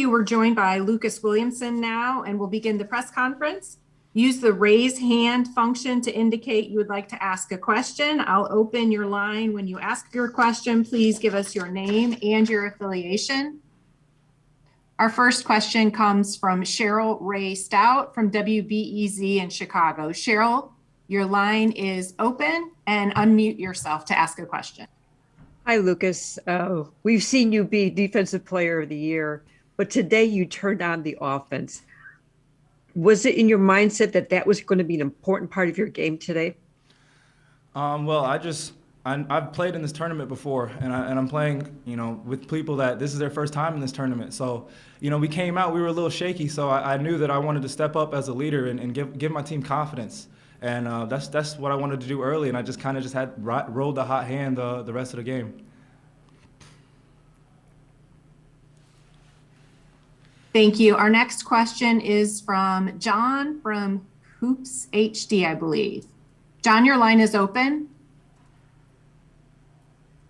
We're joined by Lucas Williamson now, and we'll begin the press conference. Use the raise hand function to indicate you would like to ask a question. I'll open your line when you ask your question. Please give us your name and your affiliation. Our first question comes from Cheryl Ray Stout from WBEZ in Chicago. Cheryl, your line is open and unmute yourself to ask a question. Hi, Lucas. We've seen you be Defensive Player of the Year, but today you turned on the offense. Was it in your mindset that that was going to be an important part of your game today? Well, I've played in this tournament before, and I'm playing, with people that this is their first time in this tournament. So, we came out, we were a little shaky, so I knew that I wanted to step up as a leader and give my team confidence. And that's what I wanted to do early, and I just had rolled the hot hand the rest of the game. Thank you. Our next question is from John from Hoops HD, I believe. John, your line is open.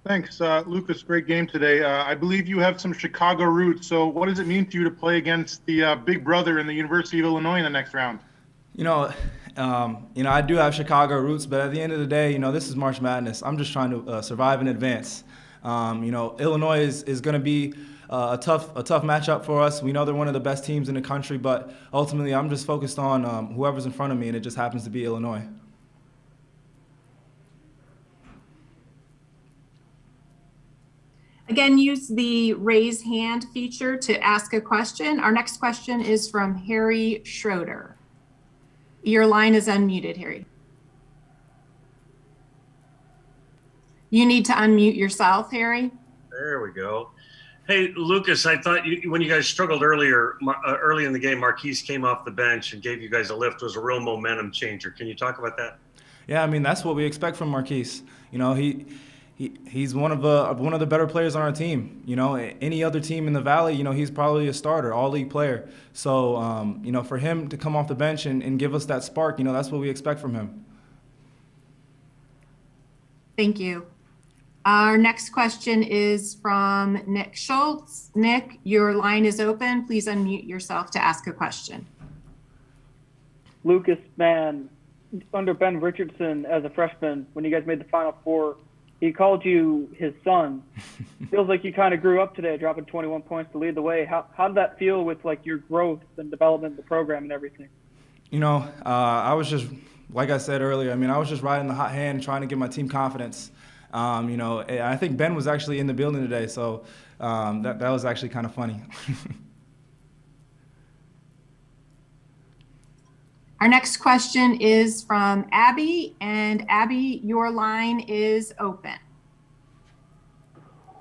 Thanks, Lucas. Great game today. I believe you have some Chicago roots. So what does it mean to you to play against the big brother in the University of Illinois in the next round? I do have Chicago roots, but at the end of the day, this is March Madness. I'm just trying to survive and advance. Illinois is going to be a tough matchup for us. We know they're one of the best teams in the country, but ultimately I'm just focused on whoever's in front of me, and it just happens to be Illinois. Again, use the raise hand feature to ask a question. Our next question is from Harry Schroeder. Your line is unmuted, Harry. You need to unmute yourself, Harry. There we go. Hey, Lucas, I thought when you guys struggled early in the game, Marquise came off the bench and gave you guys a lift. It was a real momentum changer. Can you talk about that? Yeah, that's what we expect from Marquise. He's one of the better players on our team. Any other team in the Valley, he's probably a starter, all-league player. So, for him to come off the bench and give us that spark, that's what we expect from him. Thank you. Our next question is from Nick Schultz. Nick, your line is open. Please unmute yourself to ask a question. Lucas, man, under Ben Richardson as a freshman, when you guys made the Final Four, he called you his son. Feels like you kind of grew up today, dropping 21 points to lead the way. How did that feel with your growth and development of the program and everything? I was just, like I said earlier, I was just riding the hot hand, trying to give my team confidence. I think Ben was actually in the building today, so that was actually kind of funny. Our next question is from Abby, and Abby, your line is open.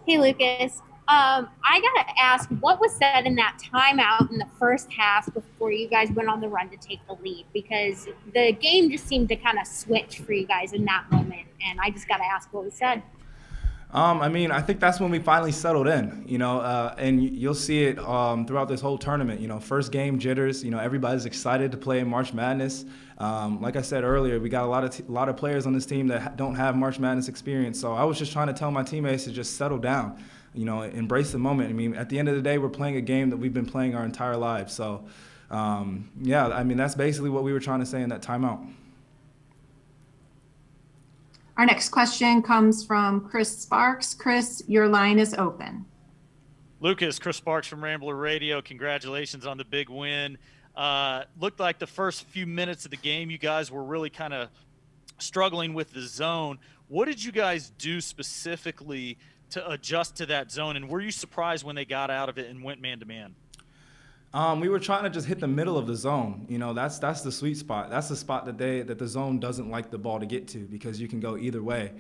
Hey, Lucas. I got to ask, what was said in that timeout in the first half before you guys went on the run to take the lead? Because the game just seemed to kind of switch for you guys in that moment, and I just got to ask what was said. I think that's when we finally settled in, and you'll see it throughout this whole tournament. First game jitters, everybody's excited to play in March Madness. Like I said earlier, we got a lot of players on this team that don't have March Madness experience. So I was just trying to tell my teammates to just settle down, embrace the moment. At the end of the day, we're playing a game that we've been playing our entire lives. So, that's basically what we were trying to say in that timeout. Our next question comes from Chris Sparks. Chris, your line is open. Lucas, Chris Sparks from Rambler Radio. Congratulations on the big win. Looked like the first few minutes of the game, you guys were really kind of struggling with the zone. What did you guys do specifically to adjust to that zone? And were you surprised when they got out of it and went man-to-man? We were trying to just hit the middle of the zone. That's the sweet spot. That's the spot that the zone doesn't like the ball to get to, because you can go either way.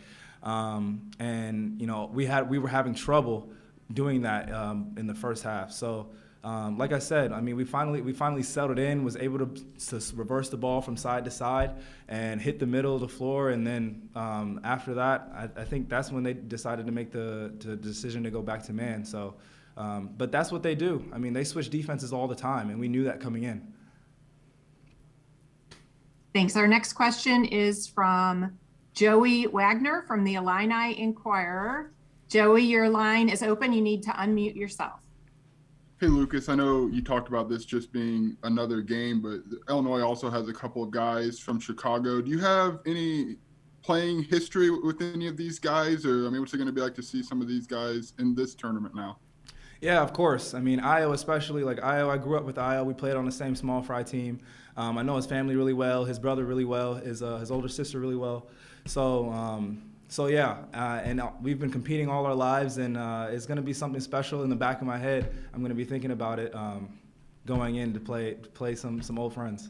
We were having trouble doing that in the first half. So, like I said, we finally settled in, was able to reverse the ball from side to side and hit the middle of the floor. And then after that, I think that's when they decided to make the decision to go back to man. So. But that's what they do. They switch defenses all the time, and we knew that coming in. Thanks. Our next question is from Joey Wagner from the Illini Inquirer. Joey, your line is open. You need to unmute yourself. Hey, Lucas, I know you talked about this just being another game, but Illinois also has a couple of guys from Chicago. Do you have any playing history with any of these guys? Or, I mean, what's it going to be like to see some of these guys in this tournament now? Yeah, of course. I mean, Io especially, like Io, I grew up with Io. We played on the same small fry team. I know his family really well, his brother really well, his older sister really well. So yeah, and we've been competing all our lives, and it's going to be something special in the back of my head. I'm going to be thinking about it going in to play some old friends.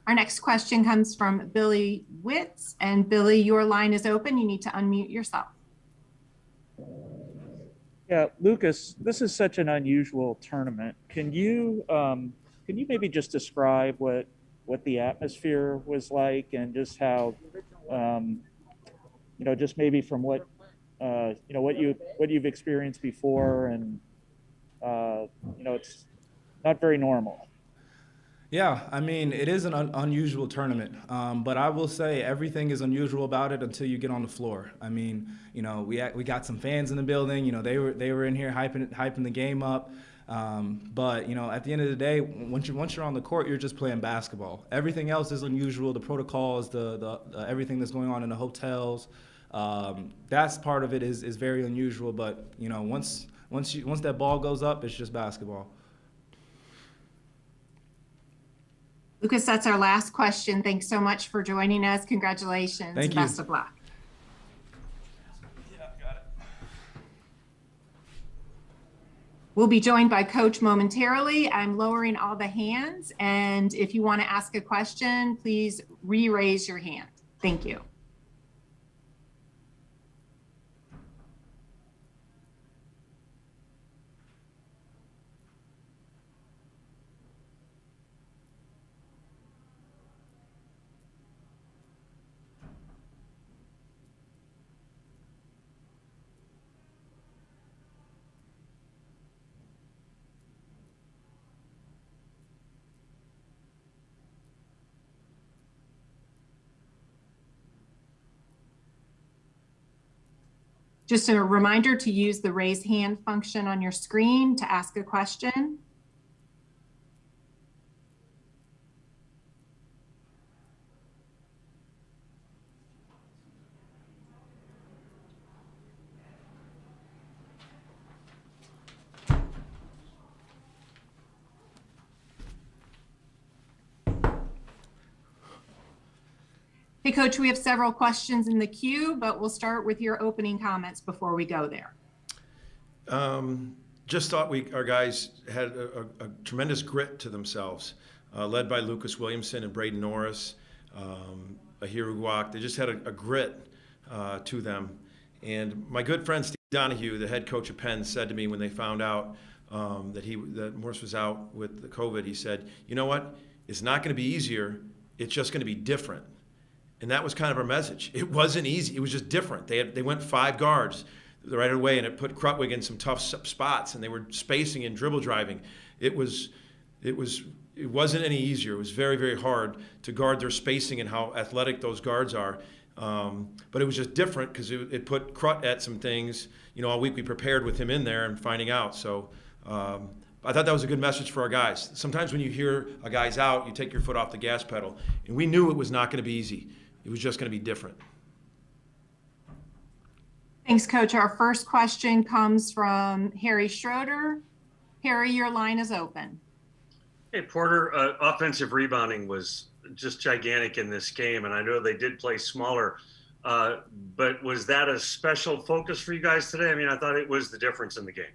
Our next question comes from Billy Witz, and Billy, your line is open. You need to unmute yourself. Yeah, Lucas, this is such an unusual tournament. Can you maybe just describe what the atmosphere was like, and just how, just maybe from what you've experienced before, and it's not very normal. Yeah, I mean, it is an unusual tournament, but I will say everything is unusual about it until you get on the floor. I mean, we got some fans in the building. They were in here hyping the game up. But at the end of the day, once you're on the court, you're just playing basketball. Everything else is unusual. The protocols, the everything that's going on in the hotels, that's part of it is very unusual. But once that ball goes up, it's just basketball. Lucas, that's our last question. Thanks so much for joining us. Congratulations. Thank you. Best of luck. Yeah, got it. We'll be joined by Coach momentarily. I'm lowering all the hands, and if you want to ask a question, please re-raise your hand. Thank you. Just a reminder to use the raise hand function on your screen to ask a question. Hey, Coach, we have several questions in the queue, but we'll start with your opening comments before we go there. Just thought our guys had a tremendous grit to themselves, led by Lucas Williamson and Braden Norris, Ahiru Guak. They just had a grit to them. And my good friend Steve Donahue, the head coach of Penn, said to me when they found out that Morse was out with the COVID, he said, "You know what? It's not going to be easier. It's just going to be different." And that was kind of our message. It wasn't easy. It was just different. They went 5 guards right away, and it put Krutwig in some tough spots, and they were spacing and dribble driving. It wasn't any easier. It was very, very hard to guard their spacing and how athletic those guards are. But it was just different because it put Krut at some things. All week we prepared with him in there and finding out. So I thought that was a good message for our guys. Sometimes when you hear a guy's out, you take your foot off the gas pedal. And we knew it was not going to be easy. It was just going to be different. Thanks, Coach. Our first question comes from Harry Schroeder. Harry, your line is open. Hey, Porter, offensive rebounding was just gigantic in this game, and I know they did play smaller, but was that a special focus for you guys today? I mean, I thought it was the difference in the game.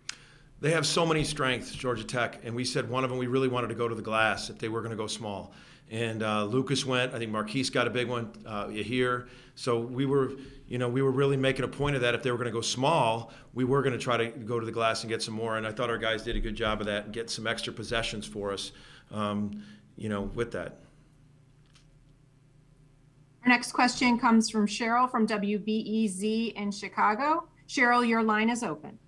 They have so many strengths, Georgia Tech, and we said one of them we really wanted to go to the glass if they were going to go small. And Lucas went. I think Marquise got a big one here. So we were really making a point of that. If they were going to go small, we were going to try to go to the glass and get some more. And I thought our guys did a good job of that and get some extra possessions for us, with that. Our next question comes from Cheryl from WBEZ in Chicago. Cheryl, your line is open.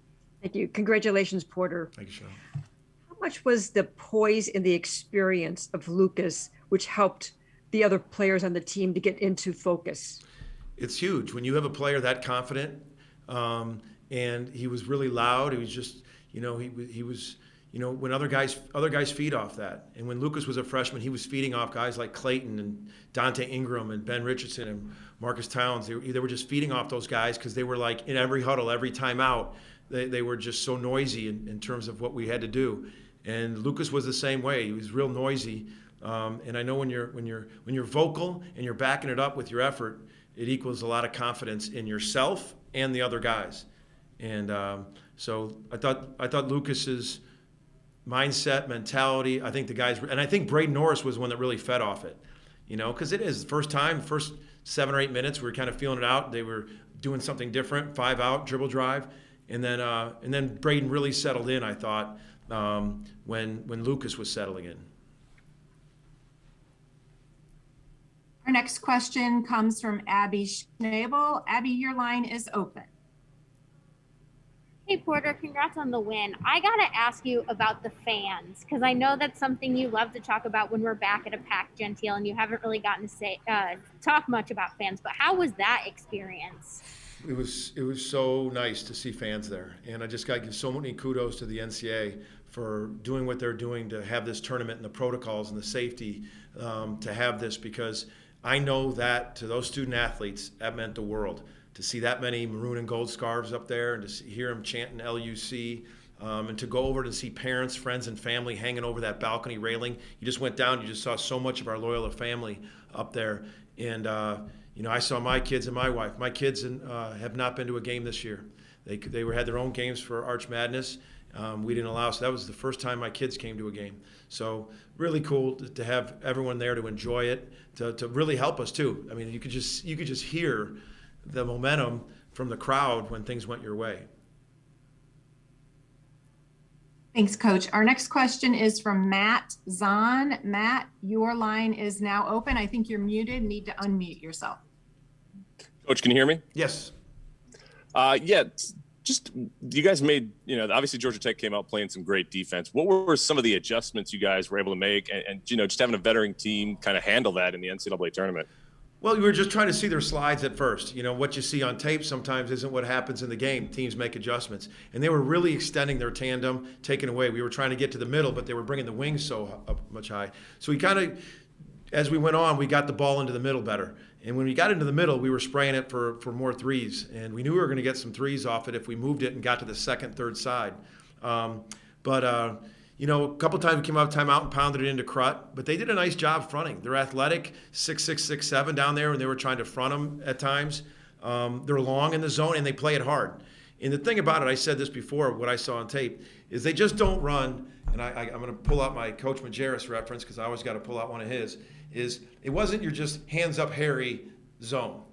Thank you. Congratulations, Porter. Thank you, Cheryl. How much was the poise and the experience of Lucas, which helped the other players on the team to get into focus? It's huge when you have a player that confident, and he was really loud. He was just, he was, when other guys feed off that. And when Lucas was a freshman, he was feeding off guys like Clayton and Dante Ingram and Ben Richardson and Marcus Towns. They were just feeding off those guys because they were like in every huddle, every timeout. They were just so noisy in terms of what we had to do. And Lucas was the same way. He was real noisy. And I know when you're vocal and you're backing it up with your effort, it equals a lot of confidence in yourself and the other guys. And so I thought Lucas's mindset, mentality, I think the guys, and I think Braden Norris was one that really fed off it, because it is the first 7 or 8 minutes, we were kind of feeling it out. They were doing something different, 5 out, dribble drive. And then Braden really settled in, I thought, when Lucas was settling in. Our next question comes from Abby Schnabel. Abby, your line is open. Hey, Porter, congrats on the win. I got to ask you about the fans, because I know that's something you love to talk about when we're back at a Pac Gentile, and you haven't really gotten to talk much about fans, but how was that experience? It was so nice to see fans there, and I just got to give so many kudos to the NCAA for doing what they're doing to have this tournament and the protocols and the safety to have this, because I know that to those student athletes, that meant the world. To see that many maroon and gold scarves up there and to hear them chanting LUC, and to go over to see parents, friends, and family hanging over that balcony railing. You just went down, you just saw so much of our Loyola family up there. And, I saw my kids and my wife. My kids have not been to a game this year. They had their own games for Arch Madness. We didn't allow, so that was the first time my kids came to a game. So really cool to have everyone there to enjoy it, to really help us too. I mean, you could just hear the momentum from the crowd when things went your way. Thanks, Coach. Our next question is from Matt Zahn. Matt, your line is now open. I think you're muted. Need to unmute yourself. Coach, can you hear me? Yes. Just you guys made, obviously Georgia Tech came out playing some great defense. What were some of the adjustments you guys were able to make and just having a veteran team kind of handle that in the NCAA tournament? Well, we were just trying to see their slides at first. What you see on tape sometimes isn't what happens in the game. Teams make adjustments. And they were really extending their tandem, taking away. We were trying to get to the middle, but they were bringing the wings so much high. So we kind of, as we went on, we got the ball into the middle better. And when we got into the middle, we were spraying it for more threes. And we knew we were going to get some threes off it if we moved it and got to the second, third side. A couple times we came out of timeout and pounded it into Crut, but they did a nice job fronting. They're athletic, 6'6", 6'7" down there, and they were trying to front them at times. They're long in the zone, and they play it hard. And the thing about it, I said this before, what I saw on tape, is they just don't run, and I'm going to pull out my Coach Majerus reference because I always got to pull out one of his, is it wasn't your just hands-up Harry zone.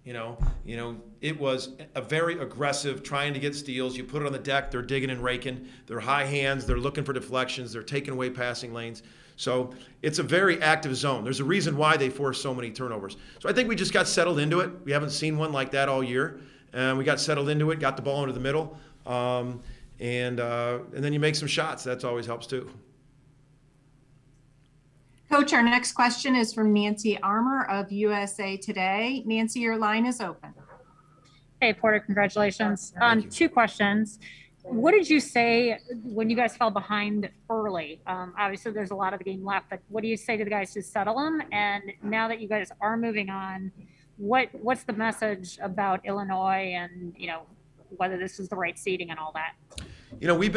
It was a very aggressive, trying to get steals. You put it on the deck, they're digging and raking. They're high hands, they're looking for deflections, they're taking away passing lanes. So it's a very active zone. There's a reason why they force so many turnovers. So I think we just got settled into it. We haven't seen one like that all year. And we got settled into it, got the ball into the middle. And then you make some shots. That always helps too. Coach, our next question is from Nancy Armour of USA Today. Nancy, your line is open. Hey, Porter, congratulations. 2 questions. What did you say when you guys fell behind early? Obviously, there's a lot of the game left, but what do you say to the guys to settle them? And now that you guys are moving on, what's the message about Illinois and, whether this is the right seeding and all that? We've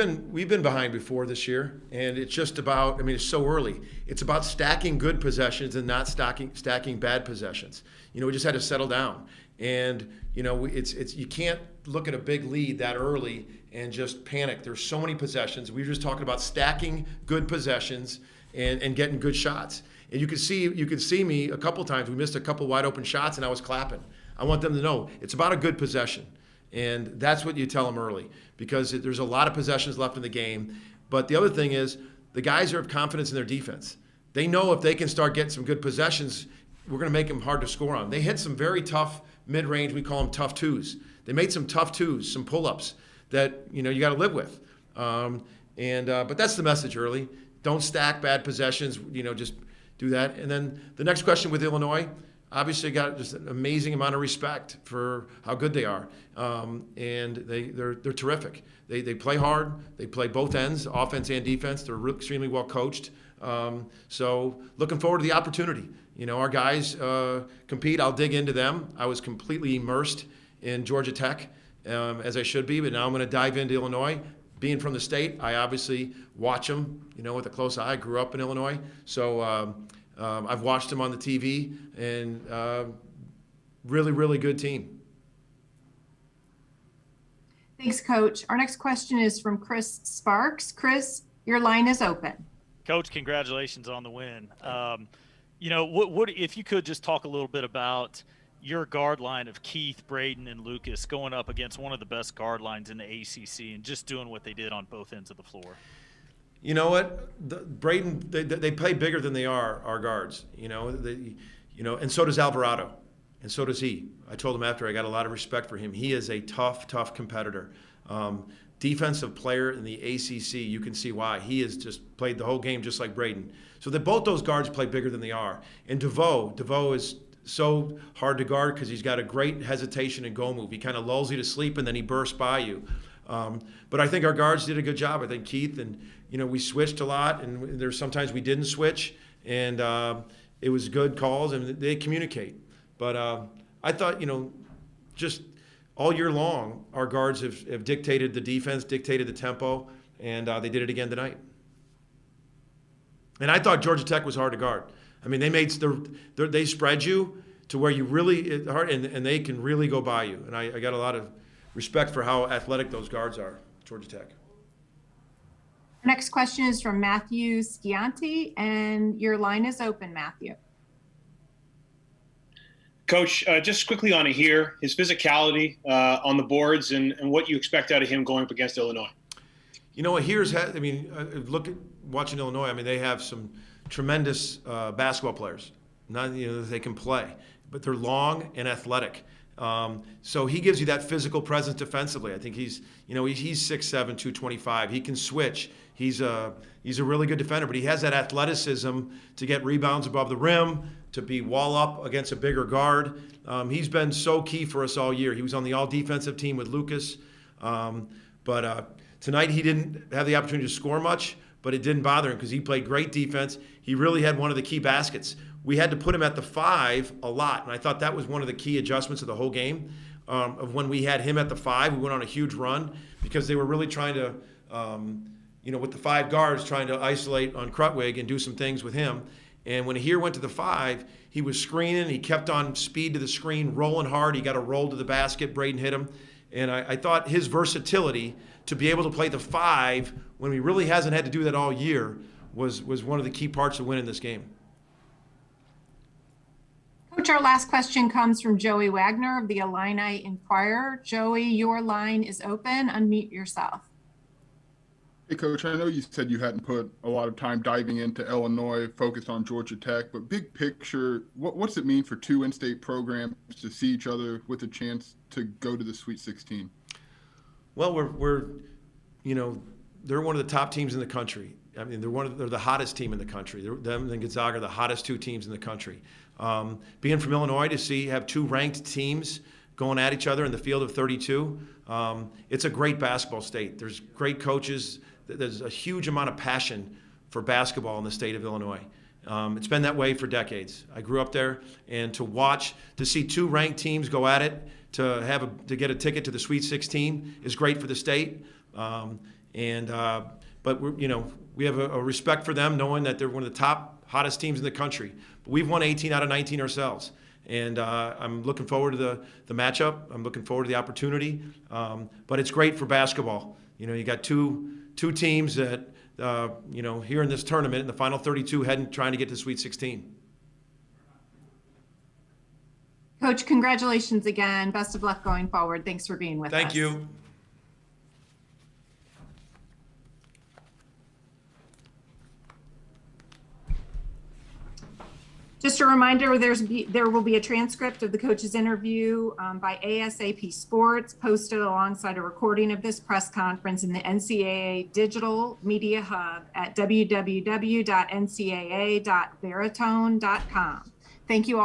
been behind before this year, and it's just about, it's so early. It's about stacking good possessions and not stacking bad possessions. We just had to settle down. And, it's you can't look at a big lead that early and just panic. There's so many possessions. We were just talking about stacking good possessions and getting good shots. And you could see me a couple times. We missed a couple wide open shots, and I was clapping. I want them to know it's about a good possession. And that's what you tell them early, because there's a lot of possessions left in the game. But the other thing is the guys have confidence in their defense. They know if they can start getting some good possessions, we're going to make them hard to score on. They hit some very tough mid-range, we call them tough twos. They made some tough twos, some pull-ups that, you got to live with. But that's the message early. Don't stack bad possessions, just do that. And then the next question with Illinois, obviously got just an amazing amount of respect for how good they are, and they're terrific. They play hard. They play both ends, offense and defense. They're extremely well coached. So looking forward to the opportunity. You know, our guys compete. I'll dig into them. I was completely immersed in Georgia Tech, as I should be, but now I'm going to dive into Illinois. Being from the state, I obviously watch them, you know, with a close eye. I grew up in Illinois, so I've watched them on the TV, and really, really good team. Thanks, Coach. Our next question is from Chris Sparks. Chris, your line is open. Coach, congratulations on the win. You know, what if you could just talk a little bit about your guard line of Keith, Braden, and Lucas going up against one of the best guard lines in the ACC and just doing what they did on both ends of the floor? You know what, Braden, they play bigger than they are our guards. You know, and so does Alvarado, and so does he. I told him after, I got a lot of respect for him. He is a tough competitor. Defensive player in the ACC, you can see why. He has just played the whole game just like Braden. So both those guards play bigger than they are. And DeVoe is so hard to guard because he's got a great hesitation and go move. He kind of lulls you to sleep and then he bursts by you. But I think our guards did a good job. I think Keith and, you know, we switched a lot, and there's sometimes we didn't switch, and it was good calls, and they communicate. But I thought, you know, just all year long, our guards have dictated the defense, dictated the tempo, and they did it again tonight. And I thought Georgia Tech was hard to guard. I mean, they spread you to where you really hard, and they can really go by you. And I got a lot of respect for how athletic those guards are, Georgia Tech. Next question is from Matthew Scianti, and your line is open, Matthew. Coach, just quickly on it here, his physicality on the boards and what you expect out of him going up against Illinois. You know, look at watching Illinois. I mean, they have some tremendous basketball players. They can play, but they're long and athletic. So he gives you that physical presence defensively. I think he's 6'7", 225. He can switch. He's a really good defender, but he has that athleticism to get rebounds above the rim, to be wall up against a bigger guard. He's been so key for us all year. He was on the all-defensive team with Lucas. But tonight he didn't have the opportunity to score much, but it didn't bother him because he played great defense. He really had one of the key baskets. We had to put him at the 5 a lot, and I thought that was one of the key adjustments of the whole game. Of when we had him at the 5, we went on a huge run because they were really trying to, with the 5 guards, trying to isolate on Krutwig and do some things with him. And when Ahir went to the 5, he was screening. He kept on speed to the screen, rolling hard. He got a roll to the basket. Braden hit him. And I thought his versatility to be able to play the 5 when he really hasn't had to do that all year was one of the key parts of winning this game. Coach, our last question comes from Joey Wagner of the Illini Inquirer. Joey, your line is open. Unmute yourself. Hey, Coach, I know you said you hadn't put a lot of time diving into Illinois, focused on Georgia Tech, but big picture, what's it mean for 2 in-state programs to see each other with a chance to go to the Sweet 16? Well, they're one of the top teams in the country. I mean, they're the hottest team in the country. Them and Gonzaga are the hottest 2 teams in the country. Being from Illinois to have 2 ranked teams going at each other in the field of 32, it's a great basketball state. There's great coaches. There's a huge amount of passion for basketball in the state of Illinois. It's been that way for decades. I grew up there, and to see 2 ranked teams go at it, to get a ticket to the Sweet 16 is great for the state. But we have a respect for them, knowing that they're one of the top, hottest teams in the country. But we've won 18 out of 19 ourselves. And I'm looking forward to the matchup. I'm looking forward to the opportunity. But it's great for basketball. You got two teams that, here in this tournament, in the final 32, trying to get to the Sweet 16. Coach, congratulations again. Best of luck going forward. Thanks for being with us. Thank you. Just a reminder, there will be a transcript of the coach's interview by ASAP Sports posted alongside a recording of this press conference in the NCAA Digital Media Hub at www.ncaa.veritone.com. Thank you all.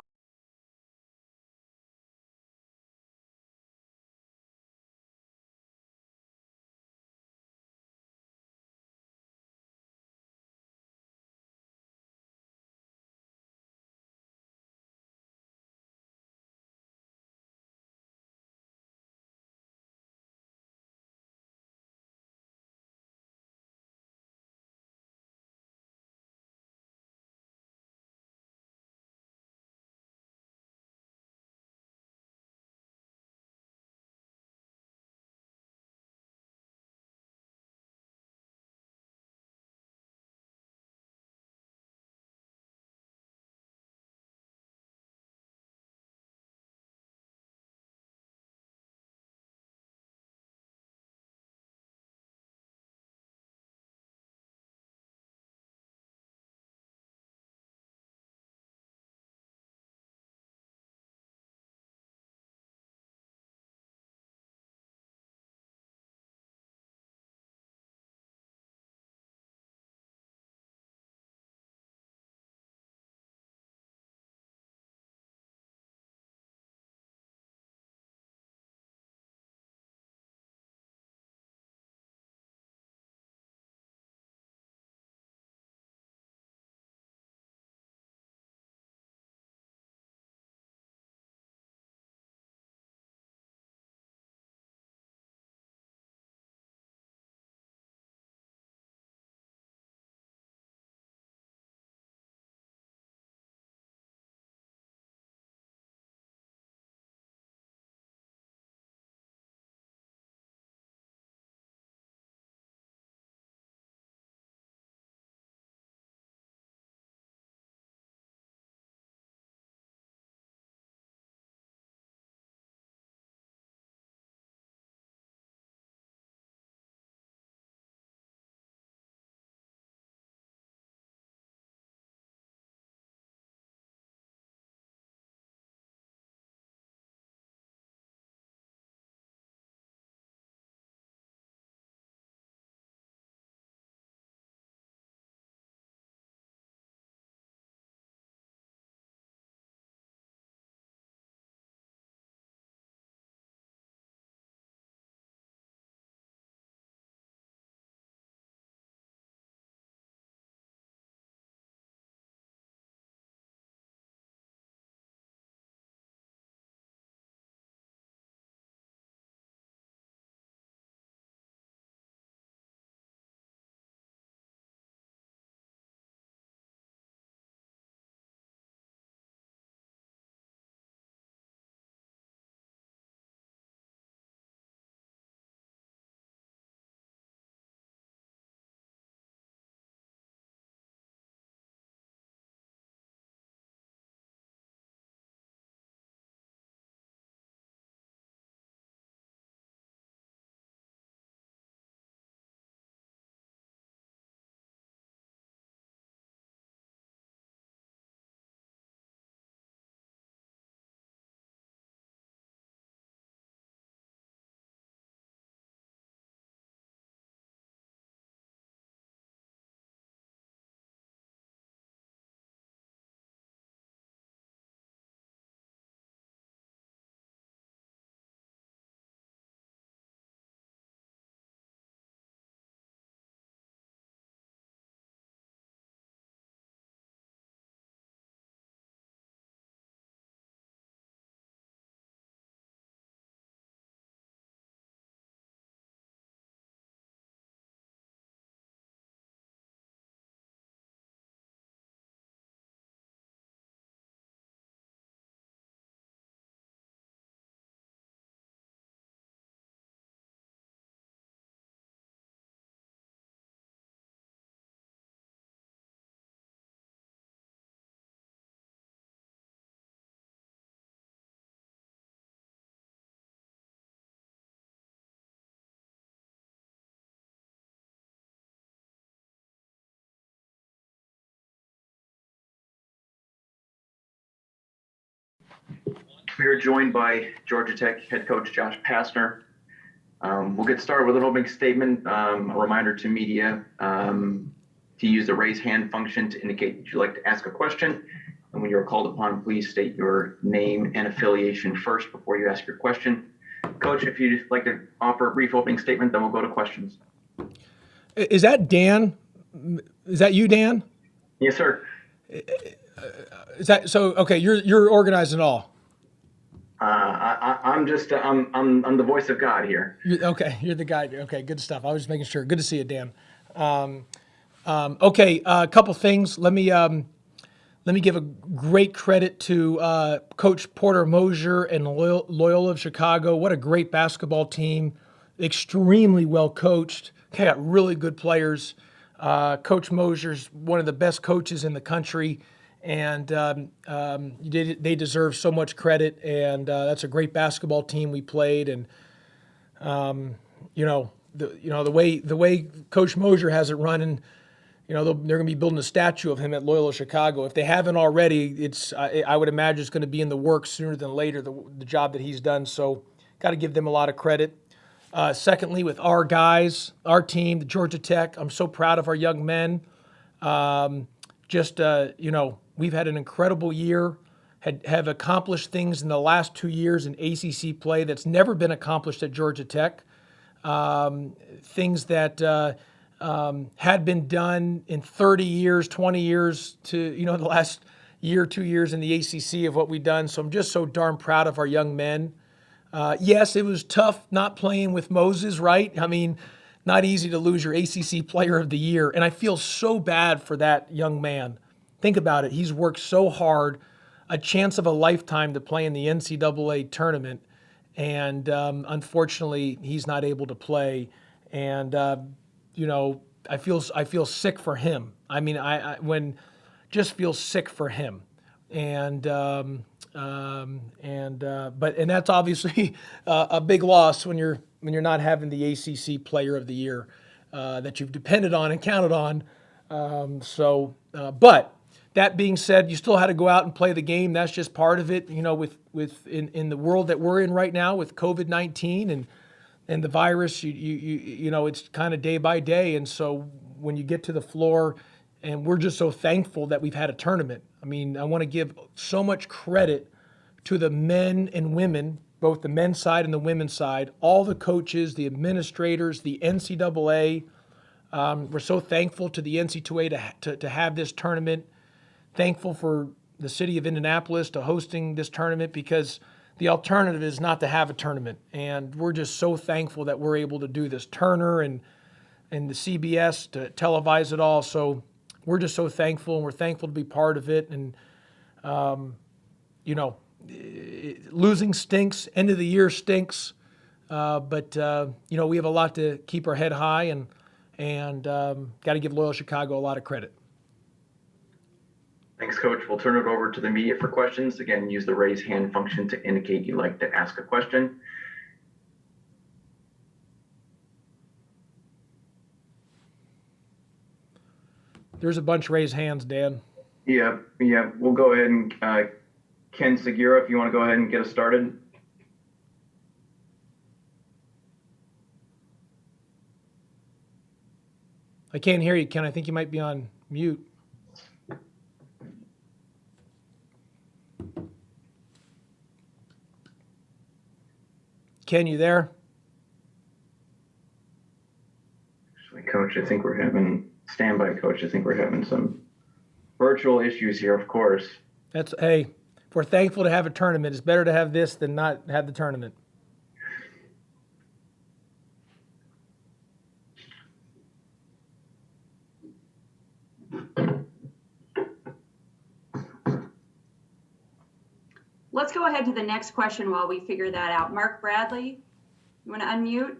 We are joined by Georgia Tech head coach Josh Pastner. We'll get started with an opening statement. A reminder to media to use the raise hand function to indicate that you'd like to ask a question. And when you're called upon, please state your name and affiliation first before you ask your question. Coach, if you'd like to offer a brief opening statement, then we'll go to questions. Is that Dan? Is that you, Dan? Yes, sir. Is that so? Okay, you're organizing all. I'm just I'm the voice of God here. Okay, you're the guy. Okay, good stuff. I was just making sure. Good to see you, Dan. Okay, a couple things. Let me give a great credit to Coach Porter Moser and Loyola of Chicago. What a great basketball team. Extremely well coached. They got really good players. Coach Moser's one of the best coaches in the country, and they deserve so much credit. And that's a great basketball team we played. And the way Coach Moser has it running, they're going to be building a statue of him at Loyola Chicago. If they haven't already, I would imagine it's going to be in the works sooner than later. The job that he's done. So, got to give them a lot of credit. Secondly, with our guys, our team, the Georgia Tech, I'm so proud of our young men. We've had an incredible year, have accomplished things in the last 2 years in ACC play that's never been accomplished at Georgia Tech. Things that had been done in 30 years, 20 years to, the last year, 2 years in the ACC of what we've done. So I'm just so darn proud of our young men. Yes, it was tough not playing with Moses, right? I mean, not easy to lose your ACC Player of the Year. And I feel so bad for that young man. Think about it. He's worked so hard, a chance of a lifetime to play in the NCAA tournament. And unfortunately, he's not able to play. And, I feel sick for him. I mean, just feel sick for him. And that's obviously a big loss when you're not having the ACC Player of the Year that you've depended on and counted on. But that being said, you still had to go out and play the game. That's just part of it. In the world that we're in right now with COVID-19 and the virus, it's kind of day by day. And so when you get to the floor, and we're just so thankful that we've had a tournament. I mean, I want to give so much credit to the men and women, both the men's side and the women's side, all the coaches, the administrators, the NCAA. We're so thankful to the NCAA to have this tournament. Thankful for the city of Indianapolis to hosting this tournament, because the alternative is not to have a tournament. And we're just so thankful that we're able to do this. Turner and the CBS to televise it all. So we're just so thankful, and we're thankful to be part of it. And, losing stinks. End of the year stinks. But we have a lot to keep our head high, and got to give Loyola Chicago a lot of credit. Thanks, Coach. We'll turn it over to the media for questions. Again, use the raise hand function to indicate you'd like to ask a question. There's a bunch raised hands, Dan. Yeah. We'll go ahead and Ken Segura, if you want to go ahead and get us started. I can't hear you, Ken. I think you might be on mute. Ken, you there? Actually, Coach, I think we're having some virtual issues here, of course. Hey, if we're thankful to have a tournament, it's better to have this than not have the tournament. Let's go ahead to the next question while we figure that out. Mark Bradley, you want to unmute?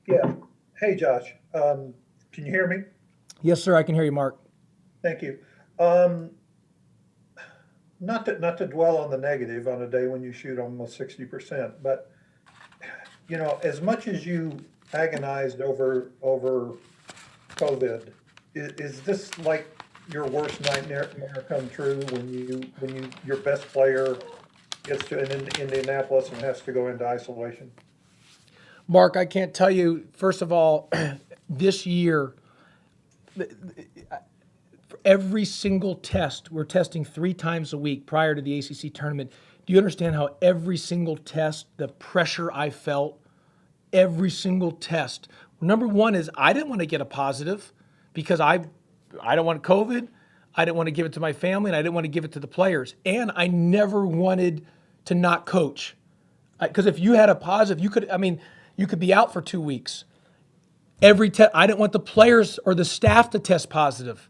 Yeah. Hey, Josh. Can you hear me? Yes, sir. I can hear you, Mark. Thank you. Not to dwell on the negative on a day when you shoot almost 60%, but as much as you agonized over COVID, is this like your worst nightmare come true when your best player gets to Indianapolis and has to go into isolation? Mark, I can't tell you, first of all, this year, for every single test, we're testing 3 times a week prior to the ACC tournament. Do you understand how every single test, the pressure I felt, every single test? Number one is I didn't want to get a positive because I don't want COVID. I didn't want to give it to my family, and I didn't want to give it to the players. And I never wanted to not coach. Because if you had a positive, you could be out for 2 weeks. I didn't want the players or the staff to test positive.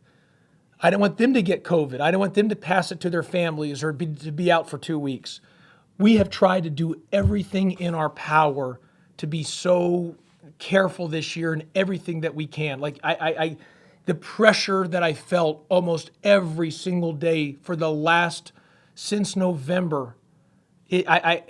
I didn't want them to get COVID. I didn't want them to pass it to their families or to be out for 2 weeks. We have tried to do everything in our power to be so careful this year in everything that we can. Like the pressure that I felt almost every single day for the since November. I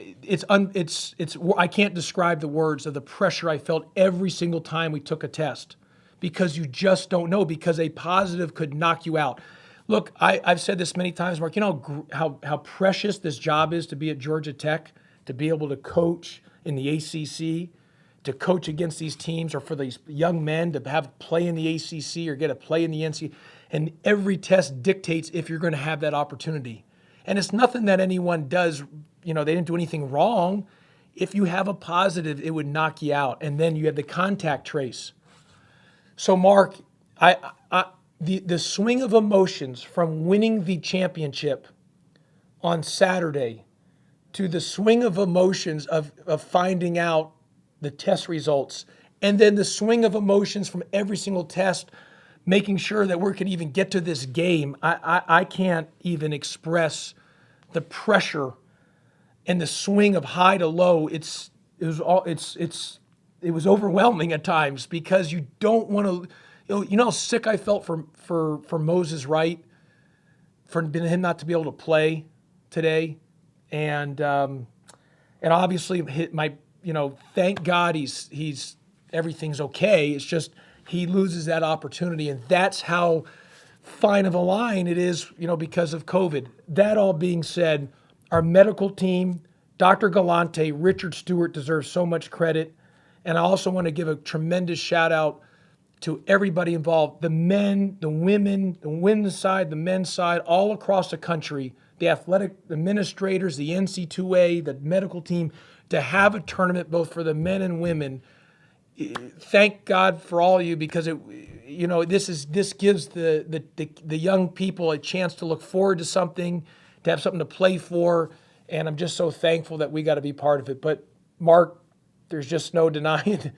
can't describe the words of the pressure I felt every single time we took a test, because you just don't know, because a positive could knock you out. Look, I've said this many times, Mark, you know how precious this job is to be at Georgia Tech, to be able to coach in the ACC, to coach against these teams, or for these young men to have play in the ACC or get a play in the NCAA. And every test dictates if you're going to have that opportunity. And it's nothing that anyone does, they didn't do anything wrong. If you have a positive, it would knock you out. And then you have the contact trace. So, Mark, the swing of emotions from winning the championship on Saturday to the swing of emotions of finding out the test results, and then the swing of emotions from every single test, making sure that we could even get to this game. I can't even express the pressure and the swing of high to low. It was overwhelming at times, because you don't want to. You know how sick I felt for Moses Wright, for him not to be able to play today, and obviously thank God he's everything's okay. It's just he loses that opportunity, and that's how fine of a line it is, because of COVID. That all being said, our medical team, Dr. Galante, Richard Stewart, deserves so much credit. And I also want to give a tremendous shout out to everybody involved, the men, the women, the women's side, the men's side, all across the country, the athletic administrators, the NCAA, the medical team, to have a tournament both for the men and women. Thank God for all of you, because this gives the young people a chance to look forward to something, to have something to play for, and I'm just so thankful that we got to be part of it. But Mark, there's just no denying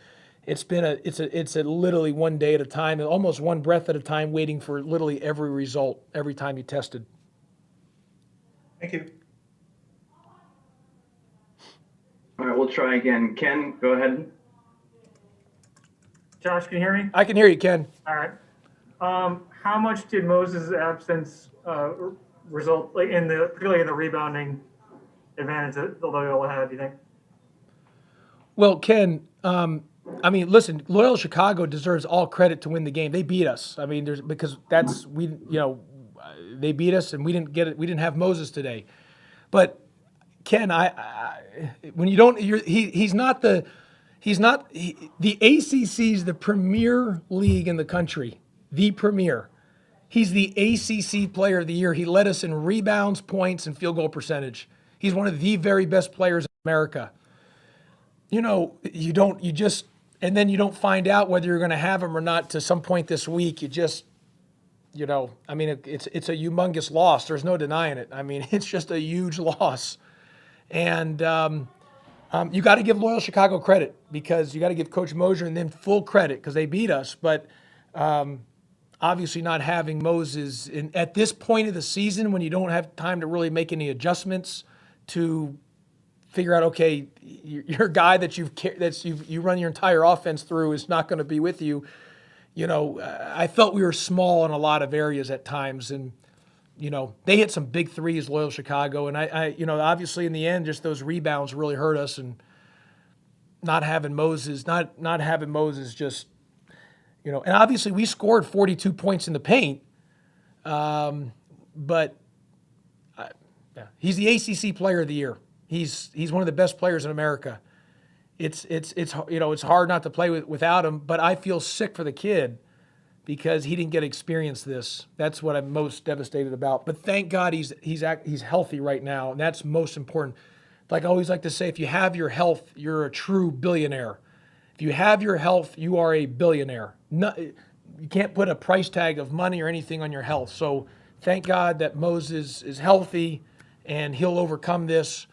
it's a literally one day at a time, and almost one breath at a time, waiting for literally every result every time you tested. Thank you. All right, we'll try again. Ken, go ahead. Josh, can you hear me? I can hear you, Ken. All right. How much did Moses' absence result, particularly in the rebounding advantage that the Loyola had, do you think? Well, Ken, listen, Loyola Chicago deserves all credit to win the game. They beat us. They beat us, and we didn't get it. We didn't have Moses today. But Ken, the ACC is the premier league in the country, the premier. He's the ACC Player of the Year. He led us in rebounds, points, and field goal percentage. He's one of the very best players in America. And then you don't find out whether you're going to have him or not to some point this week. It's a humongous loss. There's no denying it. It's just a huge loss. And you got to give Loyola Chicago credit, because you got to give Coach Moser and them full credit, because they beat us. But obviously not having Moses at this point of the season, when you don't have time to really make any adjustments to figure out, okay, your guy that you run your entire offense through is not going to be with you. I felt we were small in a lot of areas at times, and they hit some big threes, Loyola Chicago, and I obviously in the end, just those rebounds really hurt us, and not having Moses just, and obviously we scored 42 points in the paint. But yeah, he's the ACC Player of the Year. He's one of the best players in America. It's hard not to play without him, but I feel sick for the kid because he didn't get to experience this. That's what I'm most devastated about. But thank God he's healthy right now, and that's most important. Like I always like to say, if you have your health, you're a true billionaire. If you have your health, you are a billionaire. You can't put a price tag of money or anything on your health. So thank God that Moses is healthy and he'll overcome this.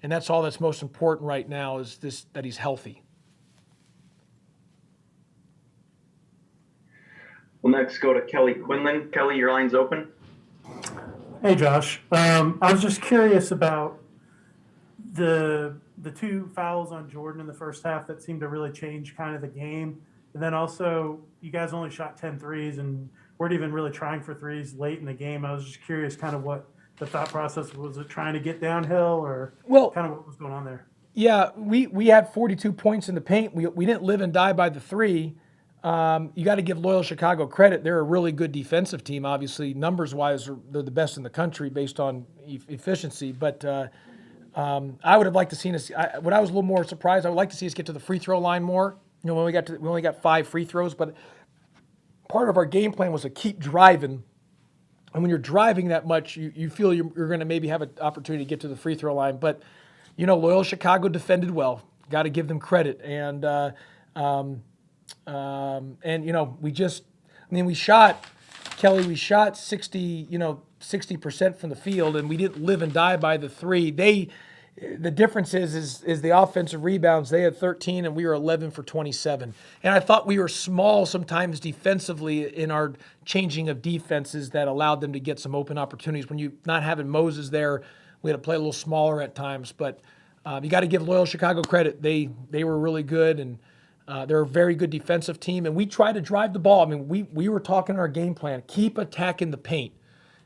And that's all that's most important right now is that he's healthy. We'll next go to Kelly Quinlan. Kelly, your line's open. Hey, Josh. I was just curious about the two fouls on Jordan in the first half that seemed to really change kind of the game. And then also, you guys only shot 10 threes and weren't even really trying for threes late in the game. I was just curious kind of what the thought process was. It trying to get downhill or kind of what was going on there? Yeah, we had 42 points in the paint. We didn't live and die by the three. You got to give Loyola Chicago credit. They're a really good defensive team. Obviously, numbers-wise, they're the best in the country based on efficiency. But I would have liked to seen us. What I was a little more surprised, I would like to see us get to the free throw line more. You know, we only got 5 free throws, but part of our game plan was to keep driving. And when you're driving that much, you feel you're going to maybe have an opportunity to get to the free throw line. But you know, Loyola Chicago defended well. Got to give them credit. And you know, we shot 60% from the field, and we didn't live and die by the three. The difference is the offensive rebounds. They had 13, and we were 11 for 27. And I thought we were small sometimes defensively in our changing of defenses that allowed them to get some open opportunities. When you not having Moses there, we had to play a little smaller at times. But you got to give Loyola Chicago credit. They were really good, and they're a very good defensive team. And we tried to drive the ball. I mean, we were talking our game plan, keep attacking the paint,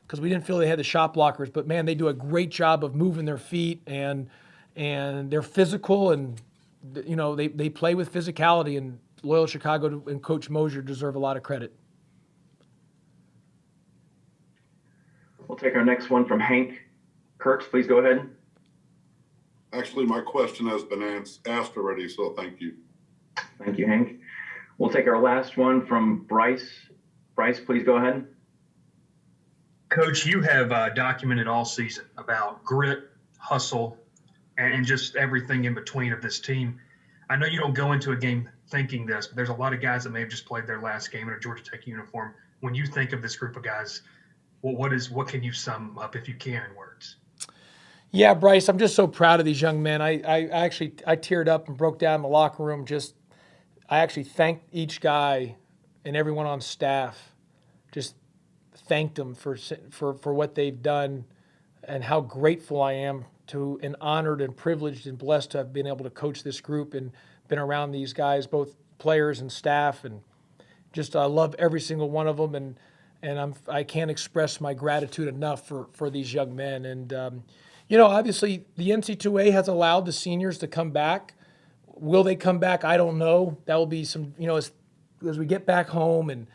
because we didn't feel they had the shot blockers. But, man, they do a great job of moving their feet, and they're physical, and, you know, they play with physicality. And Loyola Chicago and Coach Moser deserve a lot of credit. We'll take our next one from Hank Kirks. Please go ahead. Actually, my question has been asked already, so thank you. Thank you, Hank. We'll take our last one from Bryce. Bryce, please go ahead. Coach, you have documented all season about grit, hustle, and just everything in between of this team. I know you don't go into a game thinking this, but there's a lot of guys that may have just played their last game in a Georgia Tech uniform. When you think of this group of guys, what can you sum up, if you can, in words? Yeah, Bryce, I'm just so proud of these young men. I teared up and broke down in the locker room. I actually thanked each guy and everyone on staff. Just thanked them for what they've done, and how grateful I am to, and honored and privileged and blessed to have been able to coach this group and been around these guys, both players and staff, and just I love every single one of them, and I can't express my gratitude enough for these young men. And you know, obviously the NCAA has allowed the seniors to come back. Will they come back? I don't know. That will be some, you know, as we get back home and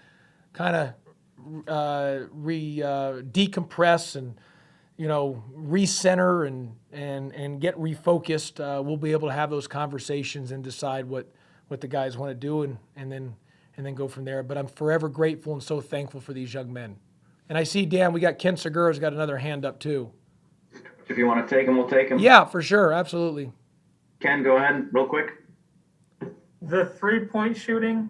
kind of decompress and, you know, recenter and get refocused, we'll be able to have those conversations and decide what the guys want to do and then go from there. But I'm forever grateful and so thankful for these young men. And I see, Dan, we got Ken Segura's got another hand up too. If you want to take him, we'll take him. Yeah, for sure. Absolutely. Ken, go ahead real quick. The 3-point shooting,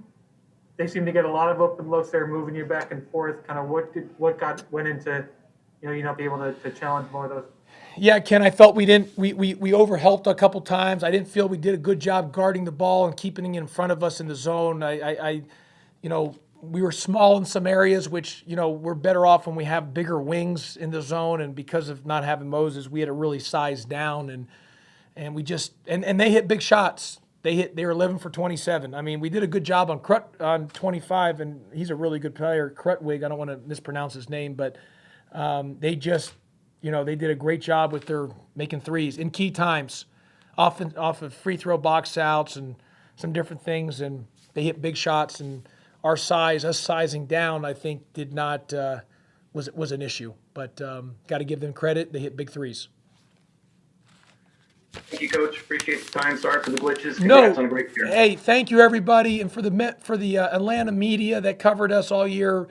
they seem to get a lot of open looks there, moving you back and forth. Kind of what went into, you not be able to challenge more of those? Yeah, Ken, I felt we overhelped a couple times. I didn't feel we did a good job guarding the ball and keeping it in front of us in the zone. We were small in some areas, which, we're better off when we have bigger wings in the zone. And because of not having Moses, we had to really size down, and we just and they hit big shots. They were 11 for 27. I mean, we did a good job on 25, and he's a really good player, Krutwig. I don't want to mispronounce his name, but they just, they did a great job with their making threes in key times, off of free throw box outs and some different things, and they hit big shots. And our size, us sizing down, I think was an issue. But got to give them credit; they hit big threes. Thank you, Coach. Appreciate the time. Sorry for the glitches. No, Congrats on a great year. hey, thank you everybody, and for the Atlanta media that covered us all year.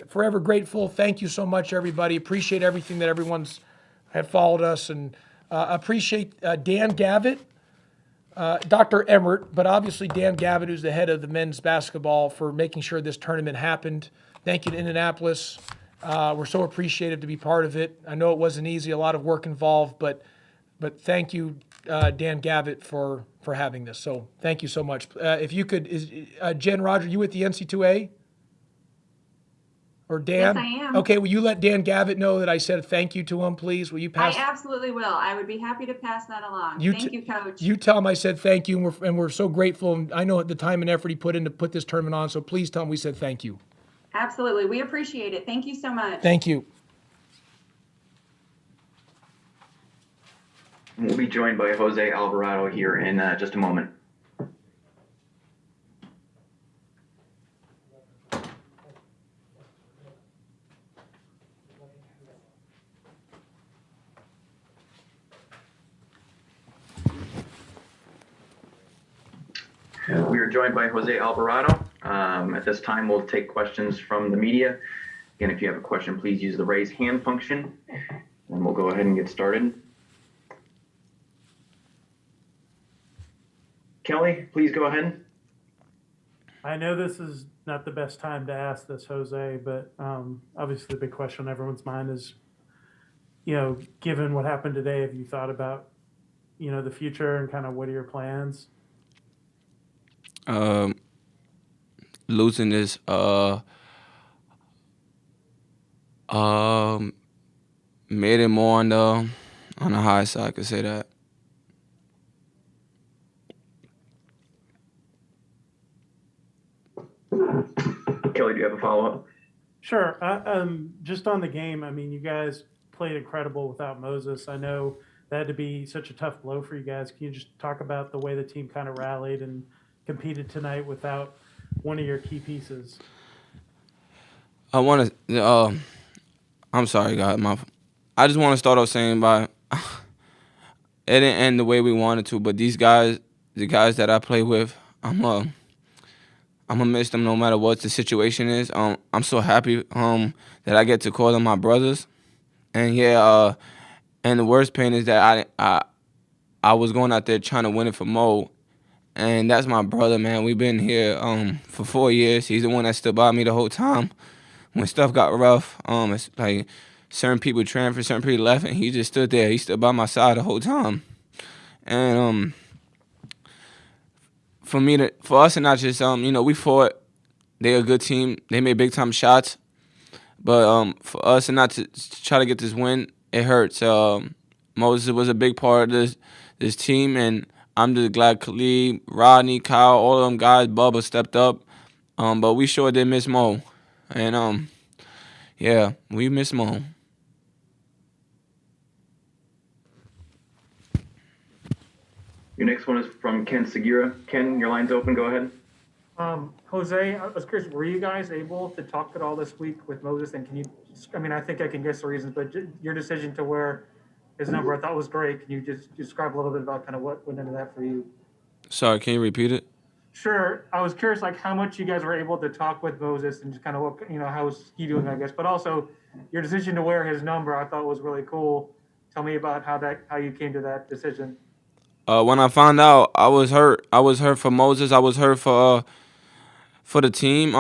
Forever grateful. Thank you so much, everybody. Appreciate everything that everyone's had followed us, and appreciate Dan Gavitt, Dr. Emmert, but obviously Dan Gavitt, who's the head of the men's basketball, for making sure this tournament happened. Thank you to Indianapolis. We're so appreciative to be part of it. I know it wasn't easy, a lot of work involved, but thank you, Dan Gavitt, for having this. So thank you so much. If you could, Jen, Roger, you with the NC2A? Or Dan? Yes, I am. Okay, will you let Dan Gavitt know that I said thank you to him, please? Will you pass? I absolutely will. I would be happy to pass that along. Thank you, Coach. You tell him I said thank you, and we're so grateful. And I know the time and effort he put in to put this tournament on, so please tell him we said thank you. Absolutely. We appreciate it. Thank you so much. Thank you. We'll be joined by Jose Alvarado here in just a moment. We are joined by Jose Alvarado. At this time, we'll take questions from the media. Again, if you have a question, please use the raise hand function, and we'll go ahead and get started. Kelly, please go ahead. I know this is not the best time to ask this, Jose, but obviously the big question on everyone's mind is, given what happened today, have you thought about, the future and kind of what are your plans? Losing this made it more on the high side, I could say that. Kelly, do you have a follow-up? Sure. Just on the game, I mean, you guys played incredible without Moses. I know that had to be such a tough blow for you guys. Can you just talk about the way the team kind of rallied and competed tonight without one of your key pieces? I want to. I'm sorry, guys. I just want to start off saying it didn't end the way we wanted to, but these guys, the guys that I play with, I'm gonna miss them no matter what the situation is. I'm so happy that I get to call them my brothers, and and the worst pain is that I was going out there trying to win it for Mo, and that's my brother, man. We've been here for 4 years. He's the one that stood by me the whole time when stuff got rough. It's like certain people transferred, certain people left, and he just stood there. He stood by my side the whole time, and for us to not just we fought. They're a good team. They made big time shots, but for us to not to try to get this win, it hurts. Moser was a big part of this team, and I'm just glad Khalid, Rodney, Kyle, all of them guys, Bubba stepped up. But we sure did miss Mo, and yeah, we miss Mo. Your next one is from Ken Segura. Ken, your line's open. Go ahead. Jose, I was curious, were you guys able to talk at all this week with Moses? And can you, I think I can guess the reasons, but your decision to wear his number I thought was great. Can you just describe a little bit about kind of what went into that for you? Sorry, can you repeat it? Sure. I was curious, how much you guys were able to talk with Moses and just kind of what, how was he doing, I guess, but also your decision to wear his number I thought was really cool. Tell me about how you came to that decision. When I found out, I was hurt. I was hurt for Moses. I was hurt for the team.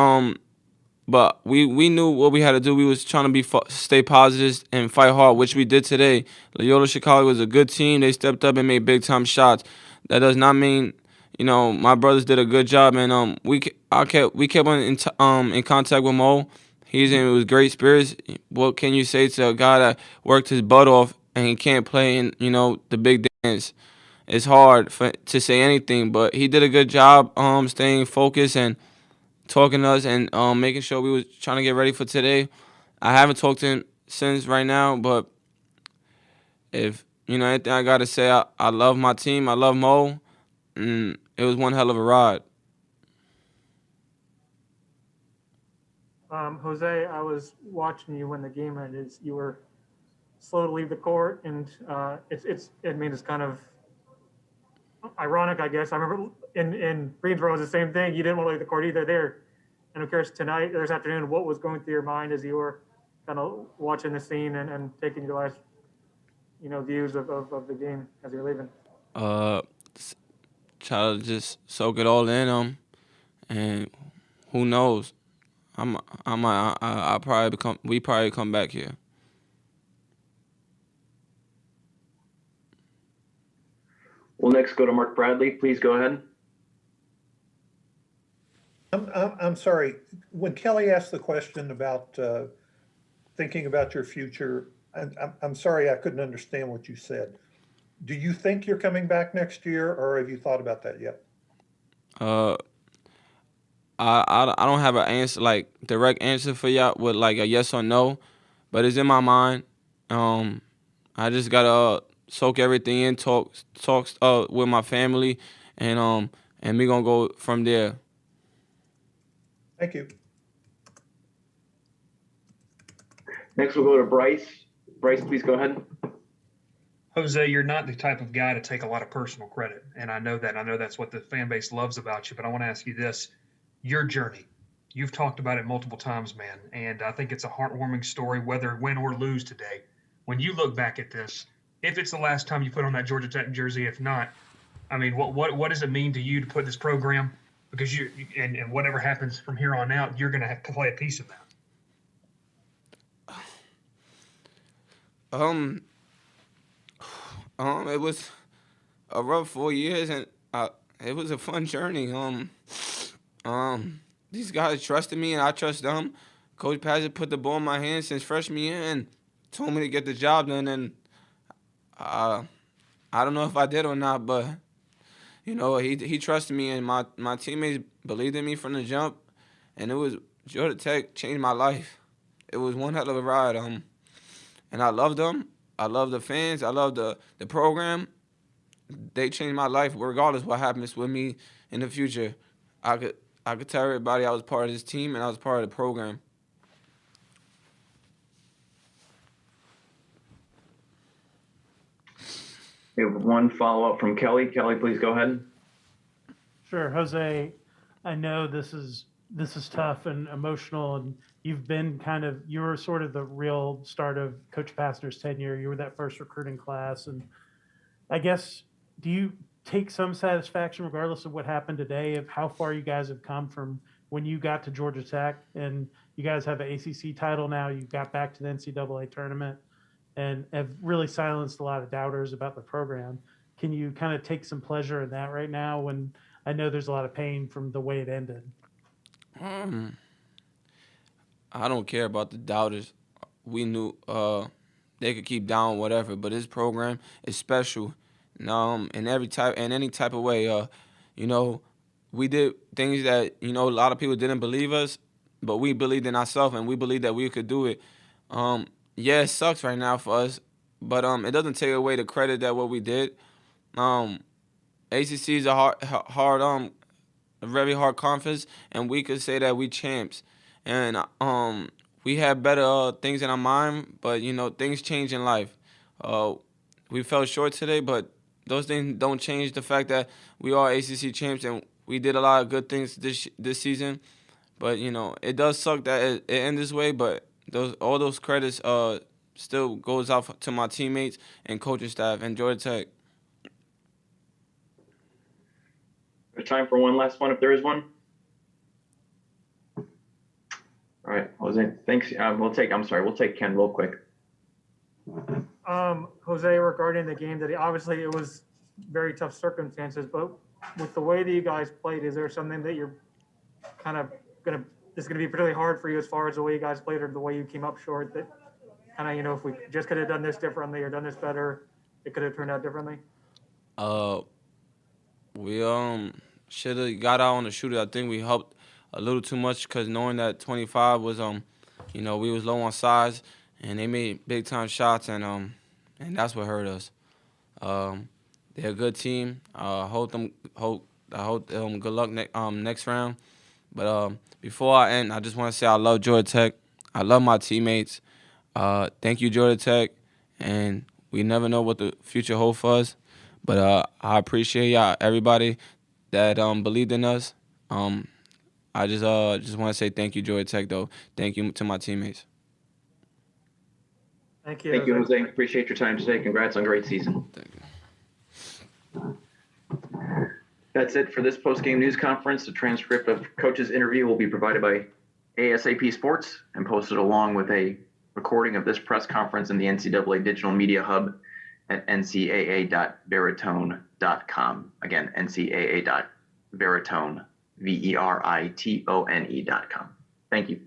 But we knew what we had to do. We was trying to stay positive and fight hard, which we did today. Loyola Chicago was a good team. They stepped up and made big time shots. That does not mean, my brothers did a good job, and we kept on in contact with Mo. He's in with great spirits. What can you say to a guy that worked his butt off and he can't play in the big dance? It's hard to say anything, but he did a good job staying focused and talking to us and making sure we was trying to get ready for today. I haven't talked to him since right now, but if anything I gotta say, I love my team. I love Mo, and it was one hell of a ride. Jose, I was watching you when the game ended. You were slow to leave the court, and it's kind of ironic, I guess. I remember in Greensboro it was the same thing. You didn't want to leave the court either there. And I'm curious tonight, this afternoon, what was going through your mind as you were kind of watching the scene and taking your last, views of the game as you're leaving? Try to just soak it all in, and who knows? We probably come back here. We'll next go to Mark Bradley. Please go ahead. I'm sorry. When Kelly asked the question about thinking about your future, I'm sorry I couldn't understand what you said. Do you think you're coming back next year, or have you thought about that yet? I don't have an answer, like direct answer for y'all with like a yes or no, but it's in my mind. I just gotta soak everything in, talk with my family, and we gonna go from there. Thank you. Next, we'll go to Bryce. Bryce, please go ahead. Jose, you're not the type of guy to take a lot of personal credit, and I know that. I know that's what the fan base loves about you, but I want to ask you this. Your journey, you've talked about it multiple times, man, and I think it's a heartwarming story, whether win or lose today. When you look back at this, if it's the last time you put on that Georgia Tech jersey, if not, I mean, what does it mean to you to put this program? Because and whatever happens from here on out, you're going to have to play a piece of that. It was a rough 4 years, and it was a fun journey. These guys trusted me, and I trust them. Coach Pastner put the ball in my hands since freshman year and told me to get the job done. And I don't know if I did or not, but he trusted me, and my teammates believed in me from the jump. And it was Georgia Tech changed my life. It was one hell of a ride. And I loved them. I love the fans. I love the program. They changed my life regardless what happens with me in the future. I could tell everybody I was part of this team and I was part of the program. We have one follow-up from Kelly. Kelly, please go ahead. Sure. Jose, I know this is tough and emotional, and you've been you were sort of the real start of Coach Pastner's tenure. You were that first recruiting class, and I guess, do you take some satisfaction regardless of what happened today of how far you guys have come from when you got to Georgia Tech, and you guys have an ACC title now, you got back to the NCAA tournament and have really silenced a lot of doubters about the program. Can you kind of take some pleasure in that right now when I know there's a lot of pain from the way it ended? I don't care about the doubters. We knew they could keep down whatever, but this program is special. In any type of way. We did things that a lot of people didn't believe us, but we believed in ourselves and we believed that we could do it. It sucks right now for us, but it doesn't take away the credit that what we did. ACC is a very hard conference, and we could say that we champs. And we had better things in our mind, but things change in life. We fell short today, but those things don't change the fact that we are ACC champs and we did a lot of good things this season. But it does suck that it ends this way. But all those credits still goes out to my teammates and coaching staff and Georgia Tech. There's time for one last one if there is one. All right, Jose, thanks. We'll take Ken real quick. Jose, regarding the game today, obviously it was very tough circumstances, but with the way that you guys played, is there something that you're kind of it's gonna be particularly hard for you as far as the way you guys played or the way you came up short, that kind of, if we just could have done this differently or done this better, it could have turned out differently? We should have got out on the shooter. I think we helped a little too much because knowing that 25 was we was low on size and they made big time shots and that's what hurt us. They're a good team. I hope them good luck next round. But before I end, I just want to say I love Georgia Tech. I love my teammates. Thank you, Georgia Tech. And we never know what the future holds for us. But I appreciate y'all, everybody that believed in us. I just want to say thank you, Georgia Tech, though. Thank you to my teammates. Thank you. Thank you, Jose. Appreciate your time today. Congrats on a great season. Thank you. That's it for this post-game news conference. The transcript of Coach's interview will be provided by ASAP Sports and posted along with a recording of this press conference in the NCAA Digital Media Hub at ncaa.veritone.com. Again, ncaa.veritone, veritone.com. Thank you.